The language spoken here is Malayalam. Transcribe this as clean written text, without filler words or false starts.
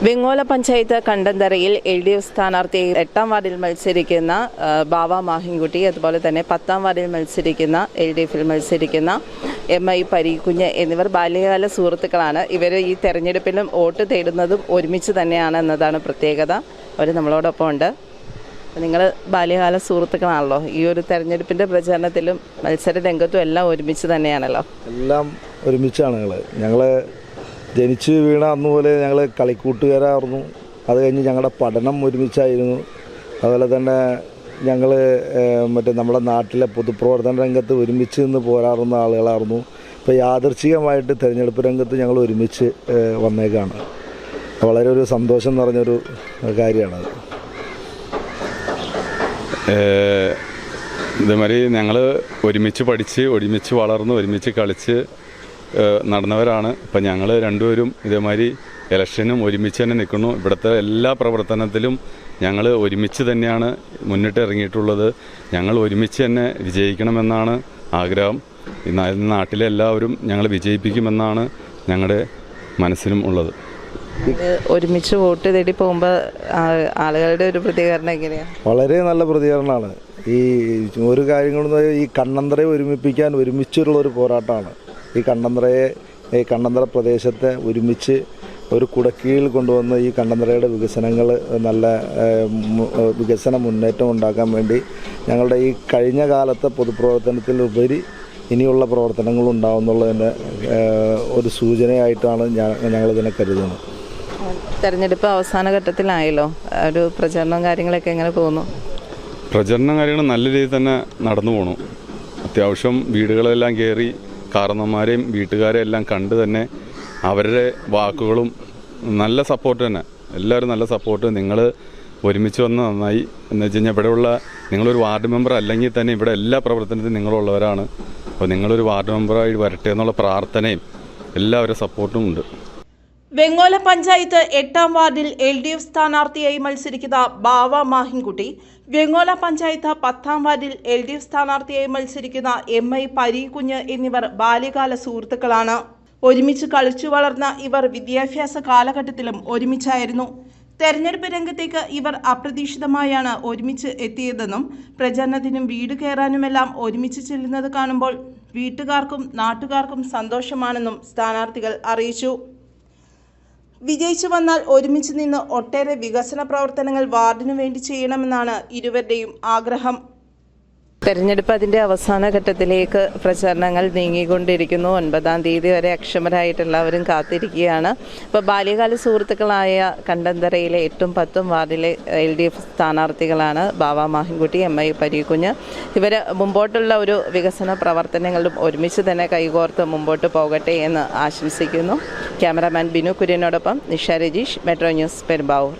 വെങ്ങോല പഞ്ചായത്ത് കണ്ടന്തറയിൽ LDF സ്ഥാനാർത്ഥി 8ാം വാർഡിൽ മത്സരിക്കുന്ന ബാവ മാഹിൻകുട്ടി, അതുപോലെ തന്നെ 10ാം വാർഡിൽ മത്സരിക്കുന്ന LDFിൽ മത്സരിക്കുന്ന MI പരീക്കുഞ്ഞ് എന്നിവർ ബാല്യകാല സുഹൃത്തുക്കളാണ്. ഇവർ ഈ തെരഞ്ഞെടുപ്പിലും വോട്ട് തേടുന്നതും ഒരുമിച്ച് തന്നെയാണ് എന്നതാണ് പ്രത്യേകത. അവർ നമ്മളോടൊപ്പം ഉണ്ട്. നിങ്ങൾ ബാല്യകാല സുഹൃത്തുക്കളാണല്ലോ. ഈ ഒരു തെരഞ്ഞെടുപ്പിൻ്റെ പ്രചാരണത്തിലും മത്സര രംഗത്തും എല്ലാം ഒരുമിച്ച് തന്നെയാണല്ലോ. എല്ലാം ഒരുമിച്ചാണ്. ഞങ്ങൾ ജനിച്ച് വീണ അന്നുപോലെ ഞങ്ങൾ കളിക്കൂട്ടുകാരായിരുന്നു. അത് കഴിഞ്ഞ് ഞങ്ങളുടെ പഠനം ഒരുമിച്ചായിരുന്നു. അതുപോലെ തന്നെ ഞങ്ങൾ നമ്മുടെ നാട്ടിലെ പൊതുപ്രവർത്തന രംഗത്ത് ഒരുമിച്ച് നിന്ന് പോരാറുന്ന ആളുകളായിരുന്നു. ഇപ്പോൾ യാദൃച്ഛികമായിട്ട് തിരഞ്ഞെടുപ്പ് രംഗത്ത് ഞങ്ങൾ ഒരുമിച്ച് വന്നേക്കാണ്. വളരെ ഒരു സന്തോഷം നിറഞ്ഞൊരു കാര്യമാണത്. ഇതേമാതിരി ഞങ്ങൾ ഒരുമിച്ച് പഠിച്ച് ഒരുമിച്ച് വളർന്ന് ഒരുമിച്ച് കളിച്ച് നടന്നവരാണ്. ഇപ്പം ഞങ്ങൾ രണ്ടുപേരും ഇതേമാതിരി ഇലക്ഷനും ഒരുമിച്ച് തന്നെ നിൽക്കുന്നു. ഇവിടുത്തെ എല്ലാ പ്രവർത്തനത്തിലും ഞങ്ങൾ ഒരുമിച്ച് തന്നെയാണ് മുന്നിട്ട് ഇറങ്ങിയിട്ടുള്ളത്. ഞങ്ങൾ ഒരുമിച്ച് തന്നെ വിജയിക്കണമെന്നാണ് ആഗ്രഹം. നാട്ടിലെ എല്ലാവരും ഞങ്ങൾ വിജയിപ്പിക്കുമെന്നാണ് ഞങ്ങളുടെ മനസ്സിലും ഉള്ളത്. ഒരുമിച്ച് വോട്ട് തേടി പോകുമ്പോൾ ആളുകളുടെ ഒരു പ്രതികരണം എങ്ങനെയാണ്? വളരെ നല്ല പ്രതികരണമാണ്. ഈ ഒരു കാര്യങ്ങളെന്ന് പറഞ്ഞാൽ ഈ കണ്ണന്തറയെ ഒരുമിപ്പിക്കാൻ ഒരുമിച്ചുള്ള ഒരു പോരാട്ടമാണ്. ഈ കണ്ണന്തറ പ്രദേശത്തെ ഒരുമിച്ച് ഒരു കുടക്കീഴിൽ കൊണ്ടുവന്ന് ഈ കണ്ണന്തറയുടെ വികസനങ്ങൾ നല്ല വികസന മുന്നേറ്റം ഉണ്ടാക്കാൻ വേണ്ടി ഞങ്ങളുടെ ഈ കഴിഞ്ഞ കാലത്തെ പൊതുപ്രവർത്തനത്തിലുപരി ഇനിയുള്ള പ്രവർത്തനങ്ങൾ ഉണ്ടാവുന്നുള്ളതിൻ്റെ ഒരു സൂചനയായിട്ടാണ് ഞങ്ങളിതിനെ കരുതുന്നത്. തെരഞ്ഞെടുപ്പ് അവസാന ഘട്ടത്തിലായല്ലോ. ഒരു പ്രചരണം കാര്യങ്ങളൊക്കെ എങ്ങനെ പോകുന്നു? പ്രചരണം കാര്യങ്ങൾ നല്ല രീതിയിൽ തന്നെ നടന്നു പോകണു. അത്യാവശ്യം വീടുകളെല്ലാം കയറി കാരണന്മാരെയും വീട്ടുകാരെയും എല്ലാം കണ്ട് തന്നെ അവരുടെ വാക്കുകളും നല്ല സപ്പോർട്ട് തന്നെ. എല്ലാവരും നല്ല സപ്പോർട്ട്. നിങ്ങൾ ഒരുമിച്ച് വന്ന് നന്നായി എന്ന് വെച്ച് കഴിഞ്ഞാൽ ഇവിടെയുള്ള നിങ്ങളൊരു വാർഡ് മെമ്പർ അല്ലെങ്കിൽ തന്നെ ഇവിടെ എല്ലാ പ്രവർത്തനത്തിനും നിങ്ങളുള്ളവരാണ്. അപ്പോൾ നിങ്ങളൊരു വാർഡ് മെമ്പറായി വരട്ടെ എന്നുള്ള പ്രാർത്ഥനയും എല്ലാവരുടെ സപ്പോർട്ടും ഉണ്ട്. വെങ്ങോല പഞ്ചായത്ത് 8ാം വാർഡിൽ LDF സ്ഥാനാർത്ഥിയായി മത്സരിക്കുന്ന ബാവ മാഹിൻകുട്ടി, വെങ്ങോല പഞ്ചായത്ത് 10ാം വാർഡിൽ LDF സ്ഥാനാർത്ഥിയായി മത്സരിക്കുന്ന MI പരീക്കുഞ്ഞ് എന്നിവർ ബാല്യകാല സുഹൃത്തുക്കളാണ്. ഒരുമിച്ച് കളിച്ചു വളർന്ന ഇവർ വിദ്യാഭ്യാസ കാലഘട്ടത്തിലും ഒരുമിച്ചായിരുന്നു. തെരഞ്ഞെടുപ്പ് രംഗത്തേക്ക് ഇവർ അപ്രതീക്ഷിതമായാണ് ഒരുമിച്ച് എത്തിയതെന്നും പ്രചരണത്തിനും വീട് കയറാനുമെല്ലാം ഒരുമിച്ച് ചെല്ലുന്നത് കാണുമ്പോൾ വീട്ടുകാർക്കും നാട്ടുകാർക്കും സന്തോഷമാണെന്നും സ്ഥാനാർത്ഥികൾ അറിയിച്ചു. വിജയിച്ചു വന്നാൽ ഒരുമിച്ച് നിന്ന് ഒട്ടേറെ വികസന പ്രവർത്തനങ്ങൾ വാർഡിനു വേണ്ടി ചെയ്യണമെന്നാണ് ഇരുവരുടെയും ആഗ്രഹം. തെരഞ്ഞെടുപ്പ് അതിൻ്റെ അവസാന ഘട്ടത്തിലേക്ക് പ്രചരണങ്ങൾ നീങ്ങിക്കൊണ്ടിരിക്കുന്നു. 9ാം തീയതി വരെ അക്ഷമരായിട്ട് എല്ലാവരും കാത്തിരിക്കുകയാണ്. ഇപ്പോൾ ബാല്യകാല സുഹൃത്തുക്കളായ കണ്ടന്തറയിലെ 8ഉം 10ഉം വാർഡിലെ LDF സ്ഥാനാർത്ഥികളാണ് ബാവ മാഹിൻകുട്ടി, MI പരീക്കുഞ്ഞ്. ഇവർ മുമ്പോട്ടുള്ള ഒരു വികസന പ്രവർത്തനങ്ങളും ഒരുമിച്ച് തന്നെ കൈകോർത്ത് മുമ്പോട്ട് പോകട്ടെ എന്ന് ആശംസിക്കുന്നു. ക്യാമറാമാൻ ബിനു കുര്യനോടൊപ്പം നിഷ രജീഷ്, മെട്രോ ന്യൂസ്, പെരുമ്പാവൂർ.